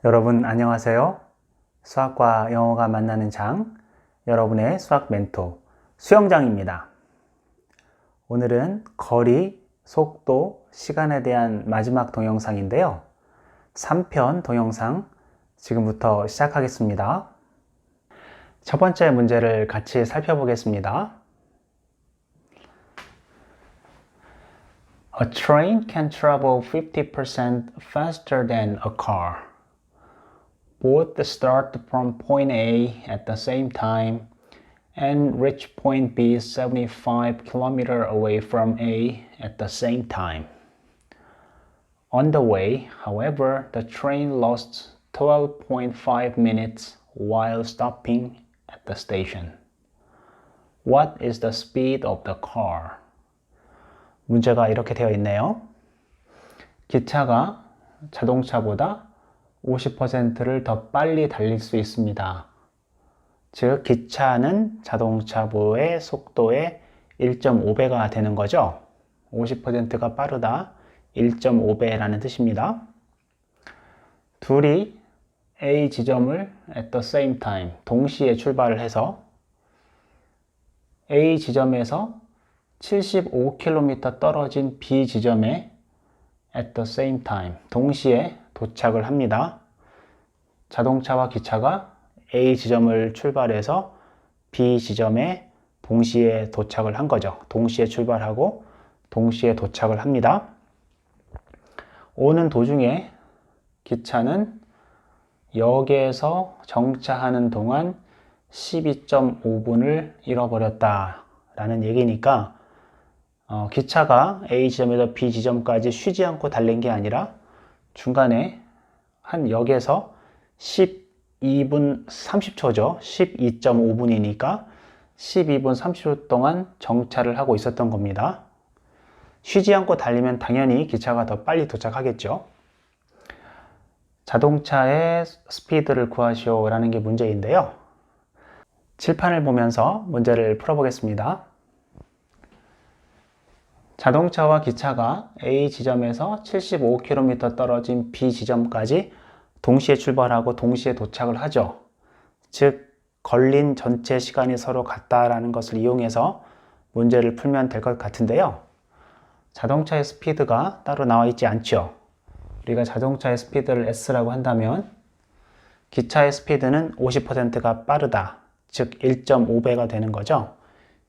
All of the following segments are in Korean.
여러분 안녕하세요. 수학과 영어가 만나는 장, 여러분의 수학 멘토 수영장입니다. 오늘은 거리, 속도, 시간에 대한 마지막 동영상인데요. 3편 동영상 지금부터 시작하겠습니다. 첫 번째 문제를 같이 살펴보겠습니다. A train can travel 50% faster than a car. Both start from point A at the same time and reach point B 75 km away from A at the same time. On the way, however, the train lost 12.5 minutes while stopping at the station. What is the speed of the car? 문제가 이렇게 되어 있네요. 기차가 자동차보다 50%를 더 빨리 달릴 수 있습니다. 즉, 기차는 자동차보의 속도의 1.5배가 되는 거죠. 50%가 빠르다, 1.5배라는 뜻입니다. 둘이 A 지점을 at the same time, 동시에 출발을 해서 A 지점에서 75km 떨어진 B 지점에 at the same time, 동시에 도착을 합니다. 자동차와 기차가 A 지점을 출발해서 B 지점에 동시에 도착을 한 거죠. 동시에 출발하고 동시에 도착을 합니다. 오는 도중에 기차는 역에서 정차하는 동안 12.5분을 잃어버렸다 라는 얘기니까 기차가 A 지점에서 B 지점까지 쉬지 않고 달린 게 아니라 중간에 한 역에서 12분 30초죠. 12.5분이니까 12분 30초 동안 정차를 하고 있었던 겁니다. 쉬지 않고 달리면 당연히 기차가 더 빨리 도착하겠죠. 자동차의 스피드를 구하시오 라는 게 문제인데요. 칠판을 보면서 문제를 풀어보겠습니다. 자동차와 기차가 A 지점에서 75km 떨어진 B 지점까지 동시에 출발하고 동시에 도착을 하죠. 즉, 걸린 전체 시간이 서로 같다라는 것을 이용해서 문제를 풀면 될 것 같은데요. 자동차의 스피드가 따로 나와 있지 않죠. 우리가 자동차의 스피드를 S라고 한다면 기차의 스피드는 50%가 빠르다. 즉, 1.5배가 되는 거죠.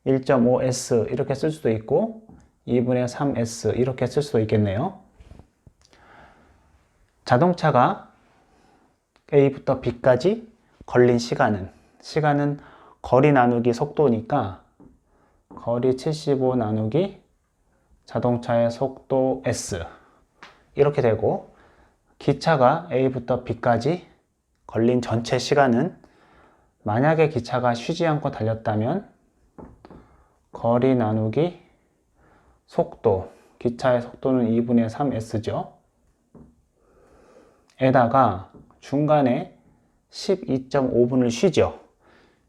1.5S 이렇게 쓸 수도 있고 2분의 3S 이렇게 쓸 수도 있겠네요. 자동차가 A부터 B까지 걸린 시간은 거리 나누기 속도니까 거리 75 나누기 자동차의 속도 S 이렇게 되고, 기차가 A부터 B까지 걸린 전체 시간은 만약에 기차가 쉬지 않고 달렸다면 거리 나누기 속도, 기차의 속도는 2분의 3S죠. 에다가 중간에 12.5분을 쉬죠.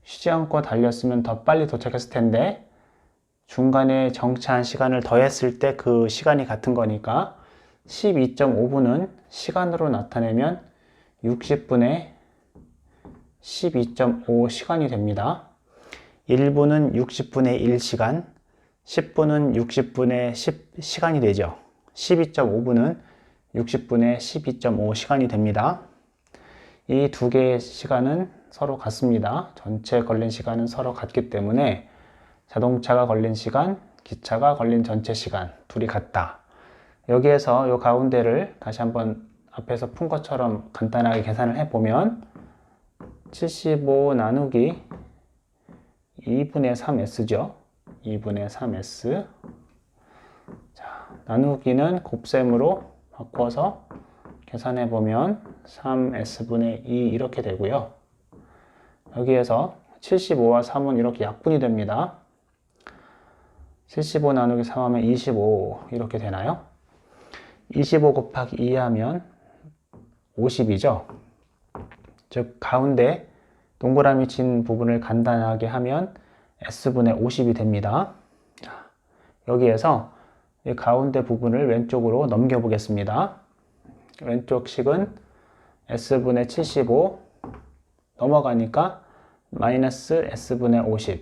쉬지 않고 달렸으면 더 빨리 도착했을 텐데 중간에 정차한 시간을 더했을 때 그 시간이 같은 거니까 12.5분은 시간으로 나타내면 60분의 12.5 시간이 됩니다. 1분은 60분의 1시간, 10분은 60분의 10시간이 되죠. 12.5분은 60분의 12.5 시간이 됩니다. 이 두 개의 시간은 서로 같습니다. 전체 걸린 시간은 서로 같기 때문에 자동차가 걸린 시간, 기차가 걸린 전체 시간 둘이 같다. 여기에서 이 가운데를 다시 한번 앞에서 푼 것처럼 간단하게 계산을 해보면 75 나누기 2분의 3S죠. 2분의 3S. 자, 나누기는 곱셈으로 바꿔서 계산해보면 3S분의 2 이렇게 되고요. 여기에서 75와 3은 이렇게 약분이 됩니다. 75 나누기 3 하면 25 이렇게 되나요? 25 곱하기 2 하면 50이죠. 즉, 가운데 동그라미 친 부분을 간단하게 하면 S분의 50이 됩니다. 자, 여기에서 이 가운데 부분을 왼쪽으로 넘겨 보겠습니다. 왼쪽 식은 S분의 75 넘어가니까 마이너스 S분의 50은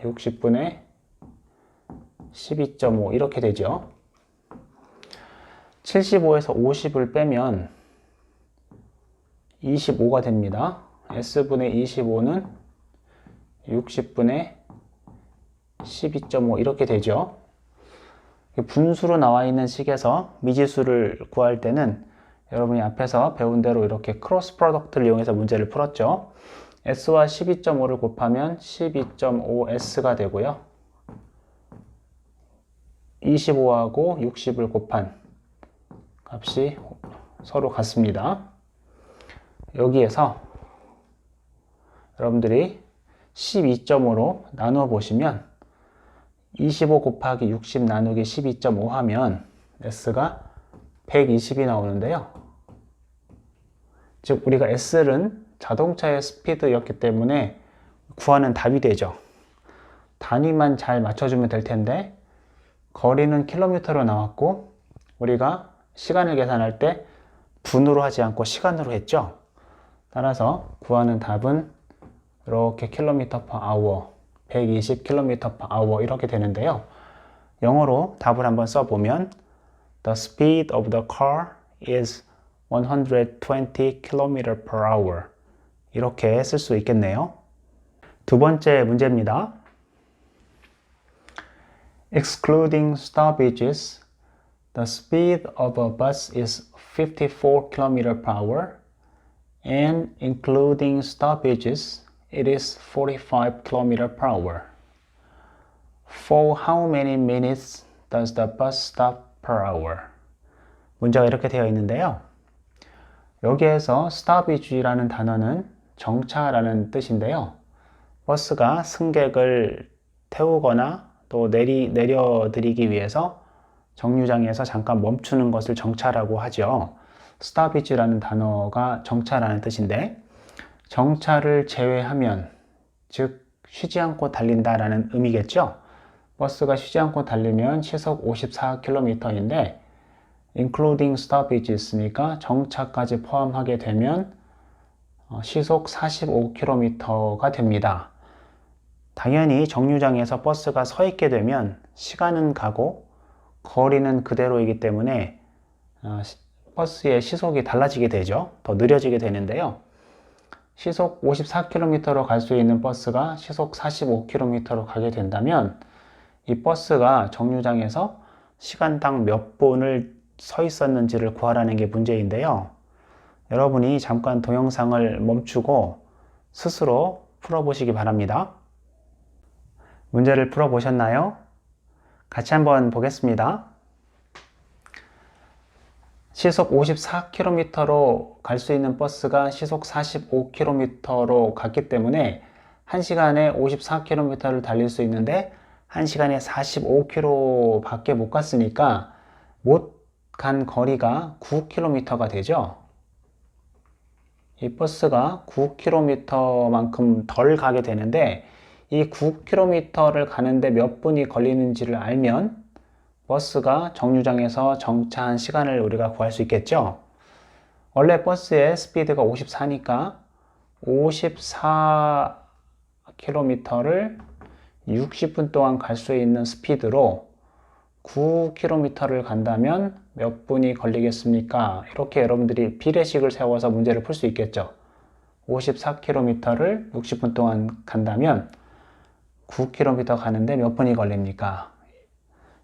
60분의 12.5 이렇게 되죠. 75에서 50을 빼면 25가 됩니다. S분의 25는 60분의 12.5 이렇게 되죠. 분수로 나와 있는 식에서 미지수를 구할 때는 여러분이 앞에서 배운 대로 이렇게 크로스 프로덕트를 이용해서 문제를 풀었죠. S와 12.5를 곱하면 12.5S가 되고요. 25하고 60을 곱한 값이 서로 같습니다. 여기에서 여러분들이 12.5로 나누어 보시면 25 곱하기 60 나누기 12.5 하면 S가 120이 나오는데요. 즉 우리가 S는 자동차의 스피드였기 때문에 구하는 답이 되죠. 단위만 잘 맞춰주면 될 텐데 거리는 킬로미터로 나왔고 우리가 시간을 계산할 때 분으로 하지 않고 시간으로 했죠. 따라서 구하는 답은 이렇게 킬로미터 per hour 120 km per hour 이렇게 되는데요. 영어로 답을 한번 써보면 The speed of the car is 120 km per hour 이렇게 쓸 수 있겠네요. 두 번째 문제입니다. Excluding stoppages, the speed of a bus is 54 km per hour and including stoppages it is 45 km per hour. For how many minutes does the bus stop per hour? 문제가 이렇게 되어 있는데요. 여기에서 stoppage라는 단어는 정차라는 뜻인데요. 버스가 승객을 태우거나 또 내려드리기 위해서 정류장에서 잠깐 멈추는 것을 정차라고 하죠. stoppage라는 단어가 정차라는 뜻인데 정차를 제외하면 즉 쉬지 않고 달린다라는 의미겠죠. 버스가 쉬지 않고 달리면 시속 54km인데 including stoppages니까 정차까지 포함하게 되면 시속 45km가 됩니다. 당연히 정류장에서 버스가 서 있게 되면 시간은 가고 거리는 그대로이기 때문에 버스의 시속이 달라지게 되죠. 더 느려지게 되는데요. 시속 54km로 갈 수 있는 버스가 시속 45km로 가게 된다면 이 버스가 정류장에서 시간당 몇 분을 서 있었는지를 구하라는 게 문제인데요. 여러분이 잠깐 동영상을 멈추고 스스로 풀어보시기 바랍니다. 문제를 풀어보셨나요? 같이 한번 보겠습니다. 시속 54km로 갈 수 있는 버스가 시속 45km로 갔기 때문에 1시간에 54km를 달릴 수 있는데 1시간에 45km 밖에 못 갔으니까 못 간 거리가 9km가 되죠. 이 버스가 9km만큼 덜 가게 되는데 이 9km를 가는데 몇 분이 걸리는지를 알면 버스가 정류장에서 정차한 시간을 우리가 구할 수 있겠죠. 원래 버스의 스피드가 54니까 54km를 60분 동안 갈 수 있는 스피드로 9km를 간다면 몇 분이 걸리겠습니까? 이렇게 여러분들이 비례식을 세워서 문제를 풀 수 있겠죠. 54km를 60분 동안 간다면 9km 가는데 몇 분이 걸립니까?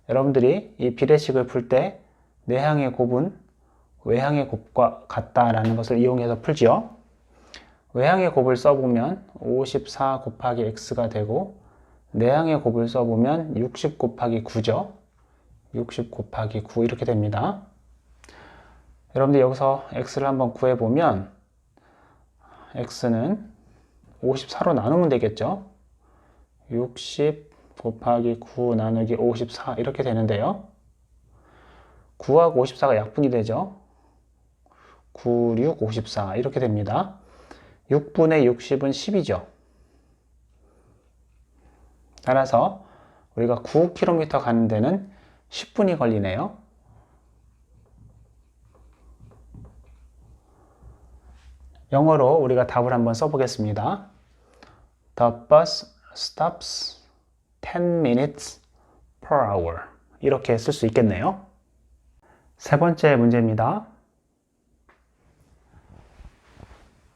여러분들이 이 비례식을 풀 때 내항의 곱은 외항의 곱과 같다라는 것을 이용해서 풀지요. 외항의 곱을 써보면 54 곱하기 x가 되고 내항의 곱을 써보면 60 곱하기 9죠. 60 곱하기 9 이렇게 됩니다. 여러분들 여기서 x를 한번 구해보면 x는 54로 나누면 되겠죠. 60 곱하기 9 나누기 54 이렇게 되는데요. 9하고 54가 약분이 되죠. 9, 6, 54 이렇게 됩니다. 6분의 60은 10이죠. 따라서 우리가 9km 가는 데는 10분이 걸리네요. 영어로 우리가 답을 한번 써보겠습니다. The bus stops 10 minutes per hour. 이렇게 쓸 수 있겠네요. 세 번째 문제입니다.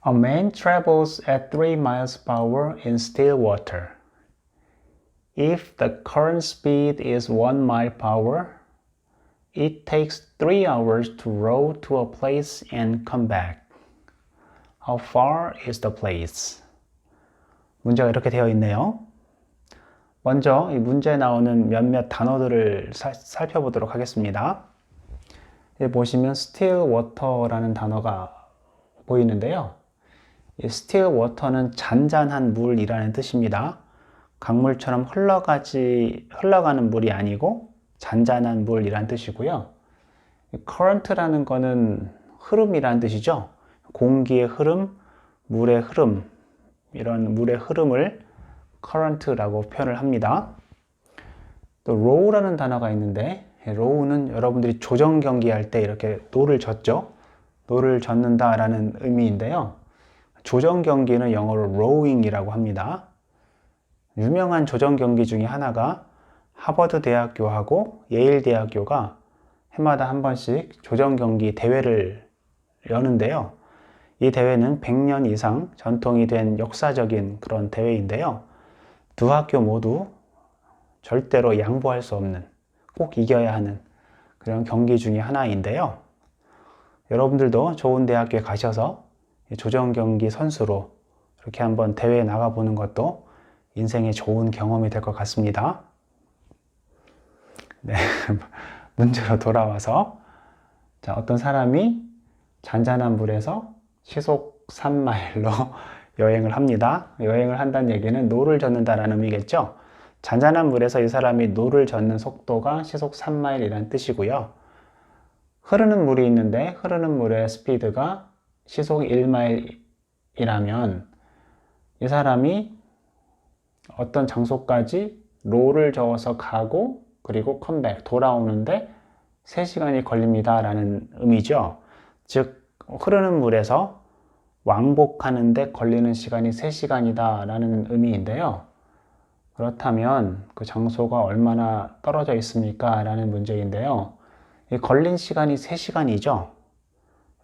A man travels at 3 miles per hour in still water. If the current speed is 1 mile per hour, it takes 3 hours to row to a place and come back. How far is the place? 문제가 이렇게 되어 있네요. 먼저 이 문제에 나오는 몇몇 단어들을 살펴보도록 하겠습니다. 여기 보시면 still water라는 단어가 보이는데요. 이 still water는 잔잔한 물이라는 뜻입니다. 강물처럼 흘러가는 물이 아니고 잔잔한 물이란 뜻이고요. current라는 거는 흐름이란 뜻이죠. 공기의 흐름, 물의 흐름, 이런 물의 흐름을 current라고 표현을 합니다. 또 row라는 단어가 있는데 row는 여러분들이 조정 경기 할 때 이렇게 노를 젓죠. 노를 젓는다 라는 의미인데요. 조정 경기는 영어로 rowing이라고 합니다. 유명한 조정 경기 중에 하나가 하버드 대학교하고 예일 대학교가 해마다 한 번씩 조정 경기 대회를 여는데요. 이 대회는 100년 이상 전통이 된 역사적인 그런 대회인데요. 두 학교 모두 절대로 양보할 수 없는, 꼭 이겨야 하는 그런 경기 중에 하나인데요. 여러분들도 좋은 대학교에 가셔서 조정 경기 선수로 이렇게 한번 대회에 나가보는 것도 인생의 좋은 경험이 될 것 같습니다. 네, 문제로 돌아와서 자, 어떤 사람이 잔잔한 물에서 시속 3마일로 여행을 합니다. 여행을 한다는 얘기는 노를 젓는다라는 의미겠죠. 잔잔한 물에서 이 사람이 노를 젓는 속도가 시속 3마일이라는 뜻이고요. 흐르는 물이 있는데 흐르는 물의 스피드가 시속 1마일이라면 이 사람이 어떤 장소까지 로를 저어서 가고 그리고 컴백, 돌아오는데 3시간이 걸립니다 라는 의미죠. 즉 흐르는 물에서 왕복하는데 걸리는 시간이 3시간이다 라는 의미인데요. 그렇다면 그 장소가 얼마나 떨어져 있습니까? 라는 문제인데요. 이 걸린 시간이 3시간이죠.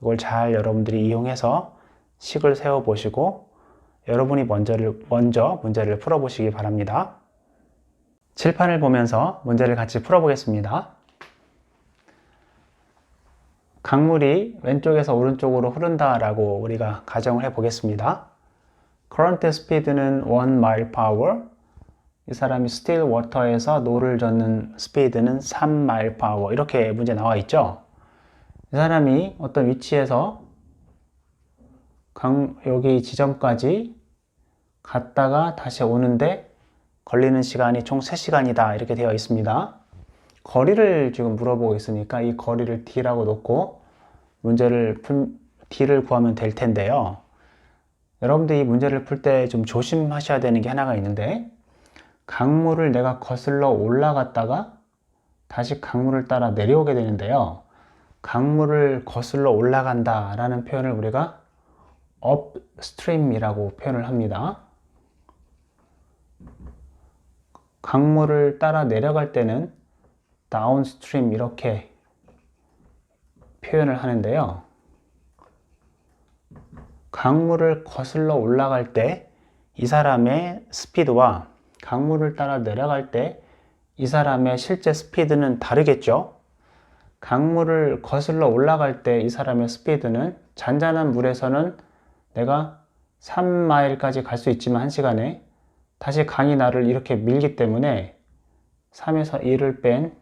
이걸 잘 여러분들이 이용해서 식을 세워보시고 여러분이 먼저 문제를 풀어보시기 바랍니다. 칠판을 보면서 문제를 같이 풀어보겠습니다. 강물이 왼쪽에서 오른쪽으로 흐른다라고 우리가 가정을 해보겠습니다. current speed는 1 mile per hour. 이 사람이 still water에서 노를 젓는 스피드는 3 mile per hour. 이렇게 문제 나와 있죠. 이 사람이 어떤 위치에서 여기 지점까지 갔다가 다시 오는데 걸리는 시간이 총 3시간이다 이렇게 되어 있습니다. 거리를 지금 물어보고 있으니까 이 거리를 d라고 놓고 d를 구하면 될 텐데요. 여러분들 이 문제를 풀 때 좀 조심하셔야 되는 게 하나가 있는데 강물을 내가 거슬러 올라갔다가 다시 강물을 따라 내려오게 되는데요. 강물을 거슬러 올라간다 라는 표현을 우리가 upstream이라고 표현을 합니다. 강물을 따라 내려갈 때는 downstream 이렇게 표현을 하는데요. 강물을 거슬러 올라갈 때 이 사람의 스피드와 강물을 따라 내려갈 때 이 사람의 실제 스피드는 다르겠죠. 강물을 거슬러 올라갈 때 이 사람의 스피드는 잔잔한 물에서는 내가 3마일까지 갈 수 있지만 1시간에 다시 강이 나를 이렇게 밀기 때문에 3에서 1을 뺀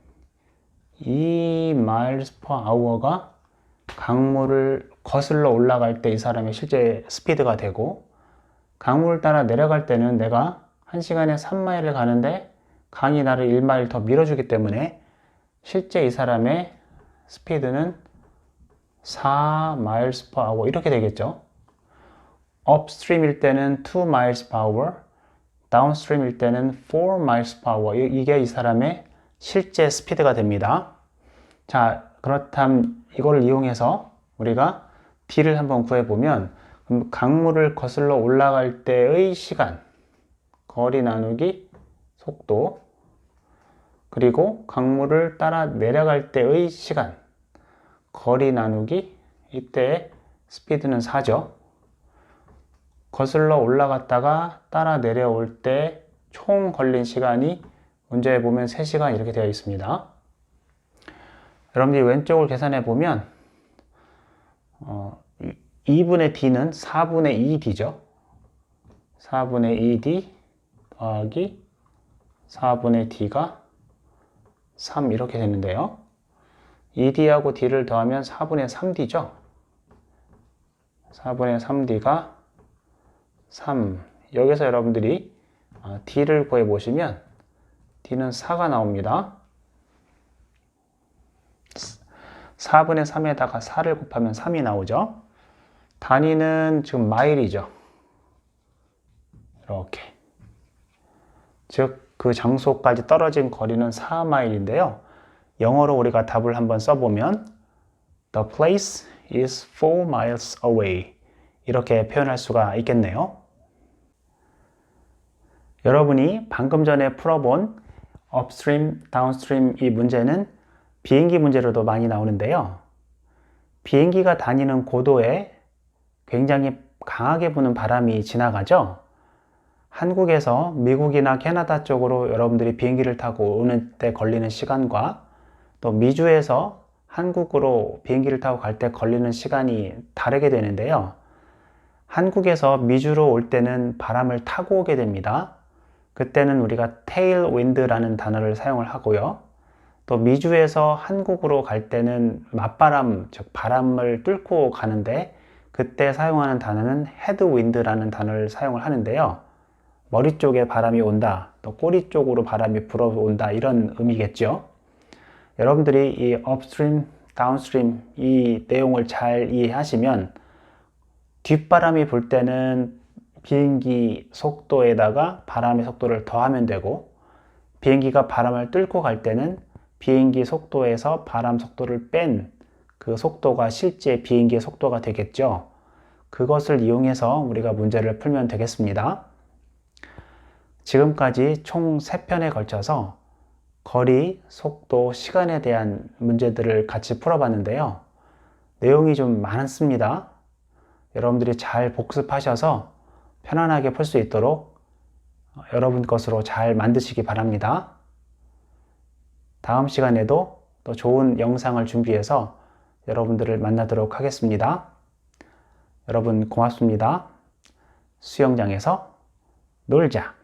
2 miles per hour가 강물을 거슬러 올라갈 때 이 사람의 실제 스피드가 되고 강물을 따라 내려갈 때는 내가 1시간에 3마일을 가는데 강이 나를 1마일 더 밀어주기 때문에 실제 이 사람의 스피드는 4 miles per hour 이렇게 되겠죠. upstream일 때는 2 miles per hour, downstream일 때는 4 miles per hour. 이게 이 사람의 실제 스피드가 됩니다. 자, 그렇다면 이걸 이용해서 우리가 d를 한번 구해보면 강물을 거슬러 올라갈 때의 시간, 거리 나누기 속도, 그리고 강물을 따라 내려갈 때의 시간, 거리 나누기, 이때 스피드는 4죠. 거슬러 올라갔다가 따라 내려올 때 총 걸린 시간이 문제에 보면 3시간 이렇게 되어 있습니다. 여러분들이 왼쪽을 계산해 보면 2분의 d는 4분의 2d죠. 4분의 2d 더하기 4분의 d가 3 이렇게 되는데요. 2d하고 d를 더하면 4분의 3d죠. 4분의 3d가 3. 여기서 여러분들이 d를 구해 보시면 d는 4가 나옵니다. 4분의 3에다가 4를 곱하면 3이 나오죠. 단위는 지금 마일이죠. 이렇게. 즉, 그 장소까지 떨어진 거리는 4마일인데요. 영어로 우리가 답을 한번 써보면 The place is 4 miles away. 이렇게 표현할 수가 있겠네요. 여러분이 방금 전에 풀어본 upstream, downstream 이 문제는 비행기 문제로도 많이 나오는데요. 비행기가 다니는 고도에 굉장히 강하게 부는 바람이 지나가죠. 한국에서 미국이나 캐나다 쪽으로 여러분들이 비행기를 타고 오는 때 걸리는 시간과 또 미주에서 한국으로 비행기를 타고 갈 때 걸리는 시간이 다르게 되는데요. 한국에서 미주로 올 때는 바람을 타고 오게 됩니다. 그때는 우리가 tailwind라는 단어를 사용을 하고요. 또 미주에서 한국으로 갈 때는 맞바람, 즉 바람을 뚫고 가는데 그때 사용하는 단어는 headwind라는 단어를 사용을 하는데요. 머리 쪽에 바람이 온다, 또 꼬리 쪽으로 바람이 불어온다 이런 의미겠죠. 여러분들이 이 upstream, downstream 이 내용을 잘 이해하시면 뒷바람이 불 때는 비행기 속도에다가 바람의 속도를 더하면 되고 비행기가 바람을 뚫고 갈 때는 비행기 속도에서 바람 속도를 뺀 그 속도가 실제 비행기의 속도가 되겠죠. 그것을 이용해서 우리가 문제를 풀면 되겠습니다. 지금까지 총 3편에 걸쳐서 거리, 속도, 시간에 대한 문제들을 같이 풀어봤는데요. 내용이 좀 많습니다. 여러분들이 잘 복습하셔서 편안하게 풀 수 있도록 여러분 것으로 잘 만드시기 바랍니다. 다음 시간에도 또 좋은 영상을 준비해서 여러분들을 만나도록 하겠습니다. 여러분 고맙습니다. 수영장에서 놀자.